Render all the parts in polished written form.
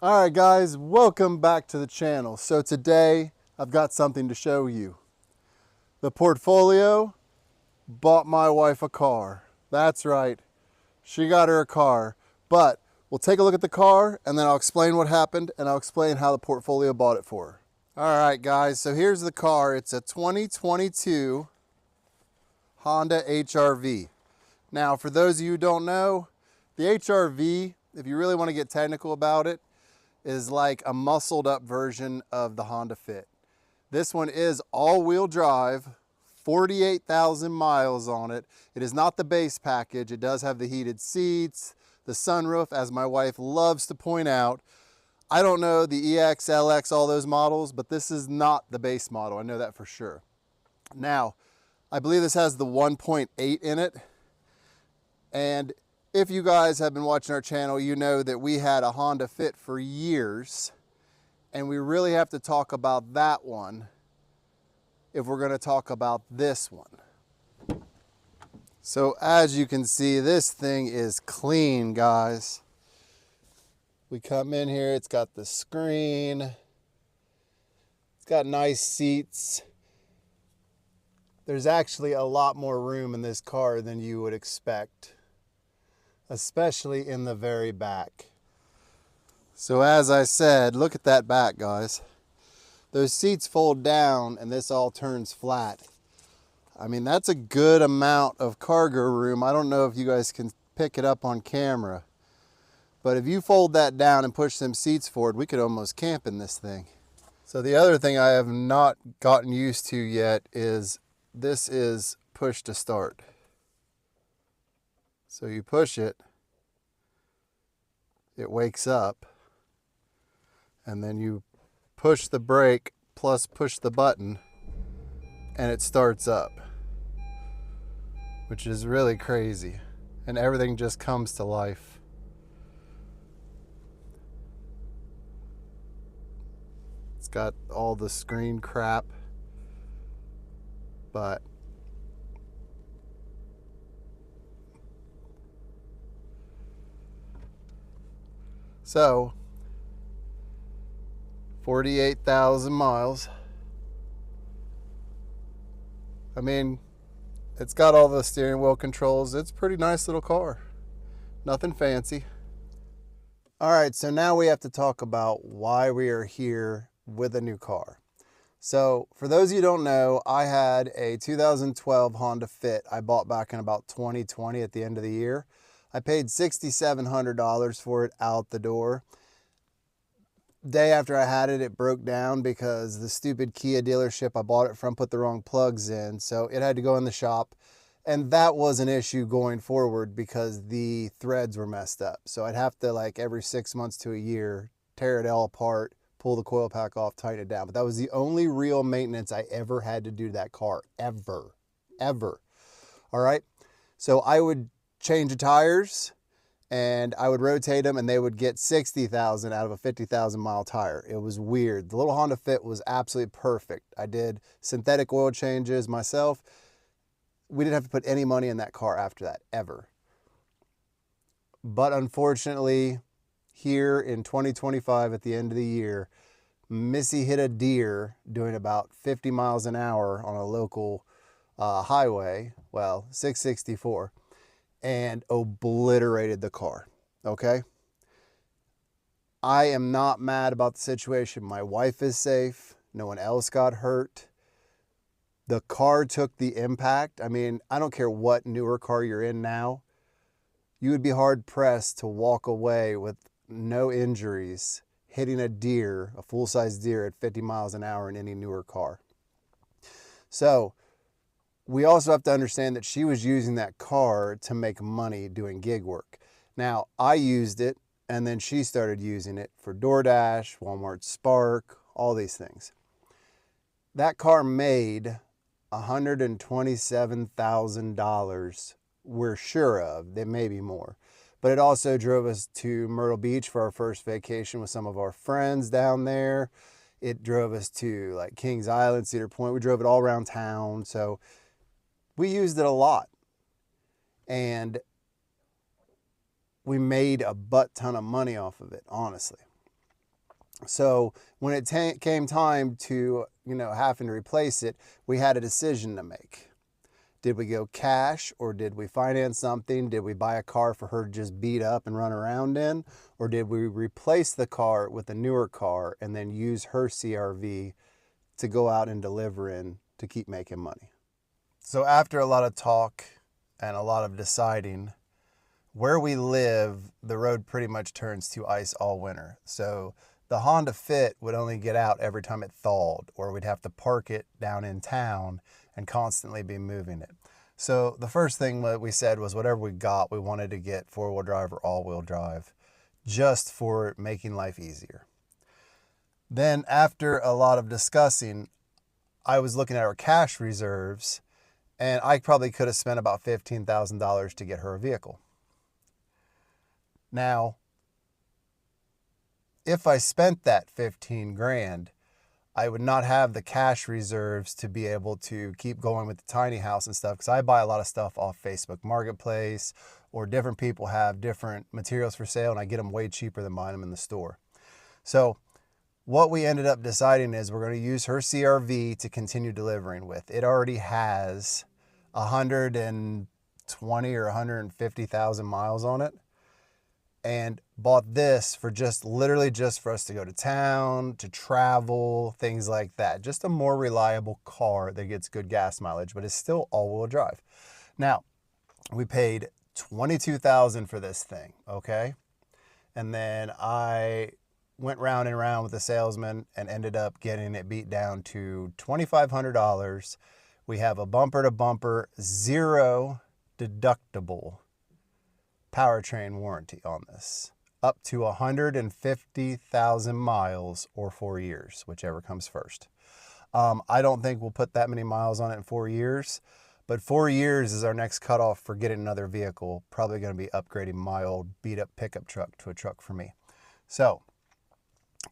All right guys, welcome back to the channel. So today I've got something to show you. The portfolio bought my wife a car. That's right, she got her a car. But we'll take a look at the car and then I'll explain what happened and I'll explain how the portfolio bought it for her. All right guys, so here's the car. It's a 2022 Honda HR-V. Now for those of you who don't know, the HR-V, if you really want to get technical about it, is like a muscled up version of the Honda Fit. This one is all-wheel drive, 48,000 miles on it. It is not the base package. It does have the heated seats, the sunroof, as my wife loves to point out. I don't know the EX, LX, all those models, but this is not the base model. I know that for sure. Now, I believe this has the 1.8 in it. And if you guys have been watching our channel, you know that we had a Honda Fit for years, and we really have to talk about that one if we're going to talk about this one. So as you can see, this thing is clean, guys. We come in here, it's got the screen, it's got nice seats. There's actually a lot more room in this car than you would expect, especially in the very back. So as I said, look at that back, guys. Those seats fold down and this all turns flat. I mean, that's a good amount of cargo room. I don't know if you guys can pick it up on camera, but if you fold that down and push them seats forward, we could almost camp in this thing. So the other thing I have not gotten used to yet is this is push to start. So you push it, it wakes up, and then you push the brake plus push the button and it starts up, which is really crazy, and everything just comes to life. It's got all the screen crap, but so 48,000 miles. I mean, it's got all the steering wheel controls. It's a pretty nice little car. Nothing fancy. All right, so now we have to talk about why we are here with a new car. So for those of you who don't know, I had a 2012 Honda Fit I bought back in about 2020 at the end of the year. I paid $6,700 for it out the door. Day after I had it, it broke down because the stupid Kia dealership I bought it from put the wrong plugs in. So it had to go in the shop. And that was an issue going forward because the threads were messed up. So I'd have to, like, every 6 months to a year, tear it all apart, pull the coil pack off, tighten it down. But that was the only real maintenance I ever had to do to that car, ever. All right. So I would change the tires and I would rotate them and they would get 60,000 out of a 50,000 mile tire. It was weird. The little Honda Fit was absolutely perfect. I did synthetic oil changes myself. We didn't have to put any money in that car after that, ever. But unfortunately, here in 2025 at the end of the year, Missy hit a deer doing about 50 miles an hour on a local highway, well, 664, and obliterated the car, okay? I am not mad about the situation. My wife is safe. No one else got hurt. The car took the impact. I mean, I don't care what newer car you're in now. You would be hard pressed to walk away with no injuries hitting a deer, a full-size deer at 50 miles an hour in any newer car. So we also have to understand that she was using that car to make money doing gig work. Now, I used it, and then she started using it for DoorDash, Walmart Spark, all these things. That car made $127,000, we're sure of. There may be more. But it also drove us to Myrtle Beach for our first vacation with some of our friends down there. It drove us to like Kings Island, Cedar Point. We drove it all around town. So we used it a lot. And we made a butt ton of money off of it, honestly. So when it came time to, having to replace it, we had a decision to make. Did we go cash, or did we finance something? Did we buy a car for her to just beat up and run around in? Or did we replace the car with a newer car and then use her CRV to go out and deliver in to keep making money? So after a lot of talk and a lot of deciding, where we live, the road pretty much turns to ice all winter. So the Honda Fit would only get out every time it thawed, or we'd have to park it down in town and constantly be moving it. So the first thing that we said was whatever we got, we wanted to get four-wheel drive or all-wheel drive, just for making life easier. Then after a lot of discussing, I was looking at our cash reserves, and I probably could have spent about $15,000 to get her a vehicle. Now, if I spent that 15 grand, I would not have the cash reserves to be able to keep going with the tiny house and stuff, because I buy a lot of stuff off Facebook Marketplace, or different people have different materials for sale and I get them way cheaper than buying them in the store. So what we ended up deciding is we're going to use her CRV to continue delivering with. It already has 120 or 150,000 miles on it, and bought this for literally just for us to go to town, to travel, things like that. Just a more reliable car that gets good gas mileage, but is still all-wheel drive. Now, we paid $22,000 for this thing, okay? And then I went round and round with the salesman and ended up getting it beat down to $2,500. We have a bumper-to-bumper, zero deductible powertrain warranty on this, up to 150,000 miles or 4 years, whichever comes first. I don't think we'll put that many miles on it in 4 years, but 4 years is our next cutoff for getting another vehicle. Probably going to be upgrading my old beat up pickup truck to a truck for me. So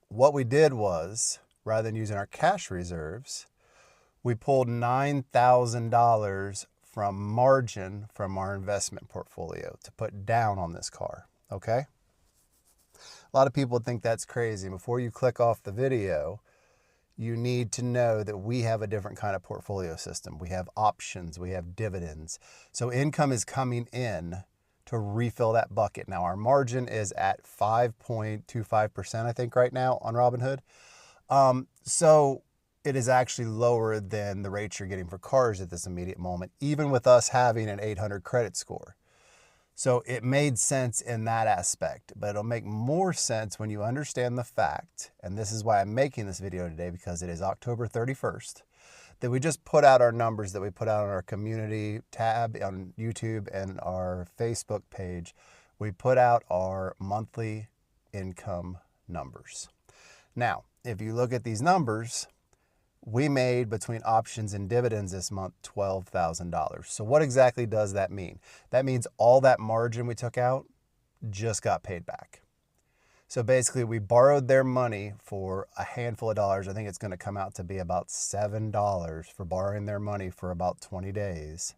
what we did was, rather than using our cash reserves, we pulled $9,000 from margin from our investment portfolio to put down on this car, okay? A lot of people think that's crazy. Before you click off the video, you need to know that we have a different kind of portfolio system. We have options, we have dividends. So income is coming to refill that bucket. Now our margin is at 5.25%, I think, right now on Robinhood. So it is actually lower than the rates you're getting for cars at this immediate moment, even with us having an 800 credit score. So it made sense in that aspect, but it'll make more sense when you understand the fact, and this is why I'm making this video today, because it is October 31st, that we just put out our numbers that we put out on our community tab on YouTube and our Facebook page. We put out our monthly income numbers. Now, if you look at these numbers, we made, between options and dividends this month, $12,000. So what exactly does that mean? That means all that margin we took out just got paid back. So basically we borrowed their money for a handful of dollars. I think it's going to come out to be about $7 for borrowing their money for about 20 days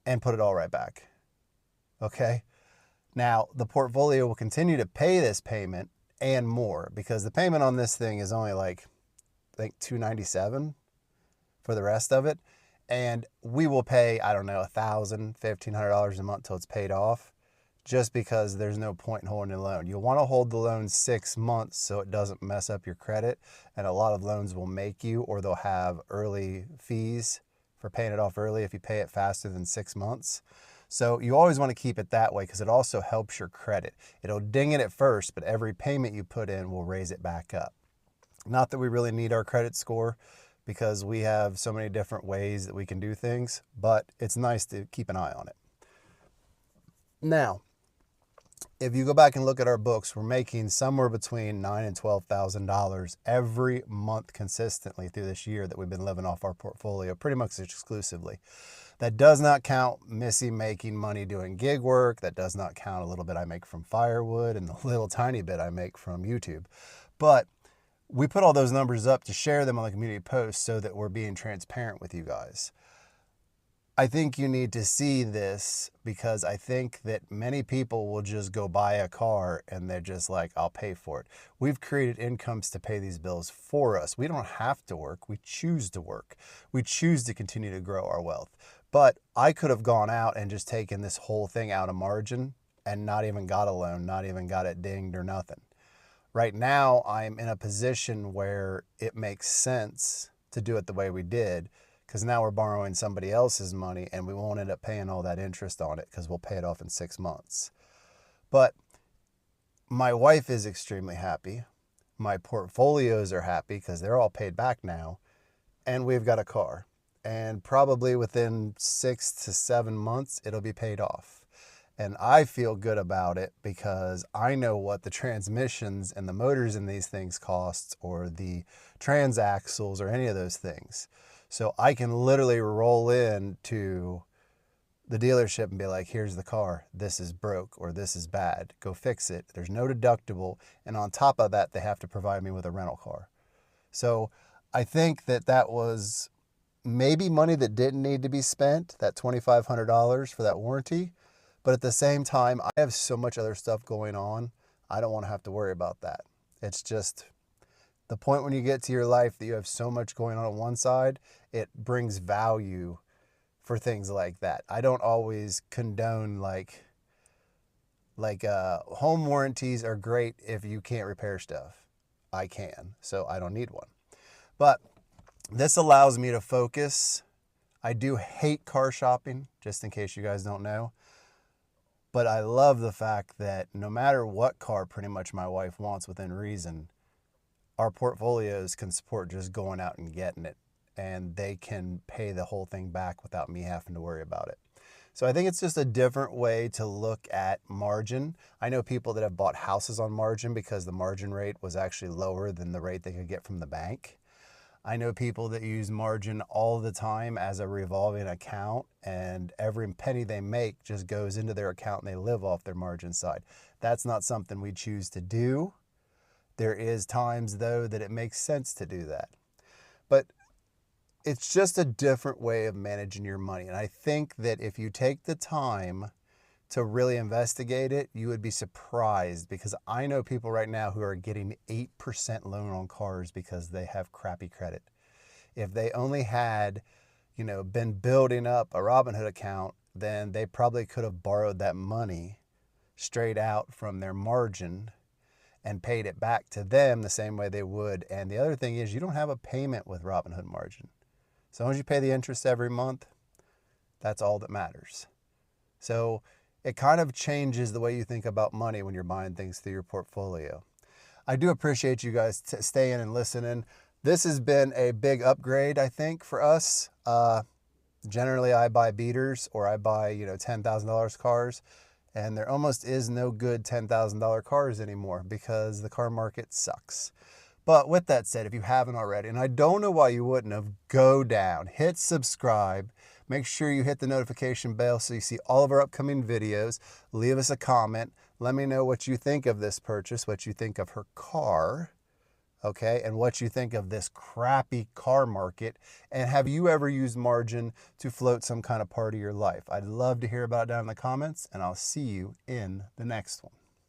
and put it all right back. Okay. Now the portfolio will continue to pay this payment and more, because the payment on this thing is only like, I think, $297 for the rest of it. And we will pay, I don't know, $1,000, $1,500 a month till it's paid off, just because there's no point in holding the loan. You'll want to hold the loan 6 months so it doesn't mess up your credit. And a lot of loans will make you, or they'll have early fees for paying it off early if you pay it faster than 6 months. So you always want to keep it that way, because it also helps your credit. It'll ding it at first, but every payment you put in will raise it back up. Not that we really need our credit score, because we have so many different ways that we can do things, but it's nice to keep an eye on it. Now, if you go back and look at our books, we're making somewhere between $9,000 and $12,000 every month consistently through this year that we've been living off our portfolio, pretty much exclusively. That does not count Missy making money doing gig work. That does not count a little bit I make from firewood and the little tiny bit I make from YouTube. But we put all those numbers up to share them on the community post so that we're being transparent with you guys. I think you need to see this because I think that many people will just go buy a car and they're just like, I'll pay for it. We've created incomes to pay these bills for us. We don't have to work. We choose to work. We choose to continue to grow our wealth. But I could have gone out and just taken this whole thing out of margin and not even got a loan, not even got it dinged or nothing. Right now, I'm in a position where it makes sense to do it the way we did, because now we're borrowing somebody else's money and we won't end up paying all that interest on it because we'll pay it off in 6 months. But my wife is extremely happy. My portfolios are happy because they're all paid back now. And we've got a car. And probably within 6 to 7 months, it'll be paid off. And I feel good about it because I know what the transmissions and the motors in these things costs, or the transaxles, or any of those things. So I can literally roll in to the dealership and be like, here's the car. This is broke, or this is bad. Go fix it. There's no deductible. And on top of that, they have to provide me with a rental car. So I think that that was maybe money that didn't need to be spent, that $2,500 for that warranty. But at the same time, I have so much other stuff going on, I don't want to have to worry about that. It's just the point when you get to your life that you have so much going on one side, it brings value for things like that. I don't always condone like home warranties are great if you can't repair stuff. I can, so I don't need one. But this allows me to focus. I do hate car shopping, just in case you guys don't know. But I love the fact that no matter what car pretty much my wife wants within reason, our portfolios can support just going out and getting it. And they can pay the whole thing back without me having to worry about it. So I think it's just a different way to look at margin. I know people that have bought houses on margin because the margin rate was actually lower than the rate they could get from the bank. I know people that use margin all the time as a revolving account, and every penny they make just goes into their account and they live off their margin side. That's not something we choose to do. There is times though that it makes sense to do that. But it's just a different way of managing your money. And I think that if you take the time to really investigate it, you would be surprised, because I know people right now who are getting 8% loan on cars because they have crappy credit. If they only had, been building up a Robinhood account, then they probably could have borrowed that money straight out from their margin and paid it back to them the same way they would. And the other thing is, you don't have a payment with Robinhood margin. As long as you pay the interest every month, that's all that matters. So it kind of changes the way you think about money when you're buying things through your portfolio. I do appreciate you guys staying and listening. This has been a big upgrade, I think, for us. Generally, I buy beaters, or I buy, $10,000 cars, and there almost is no good $10,000 cars anymore because the car market sucks. But with that said, if you haven't already, and I don't know why you wouldn't have, go down, hit subscribe. Make sure you hit the notification bell so you see all of our upcoming videos. Leave us a comment. Let me know what you think of this purchase, what you think of her car, okay, and what you think of this crappy car market. And have you ever used margin to float some kind of part of your life? I'd love to hear about it down in the comments, and I'll see you in the next one.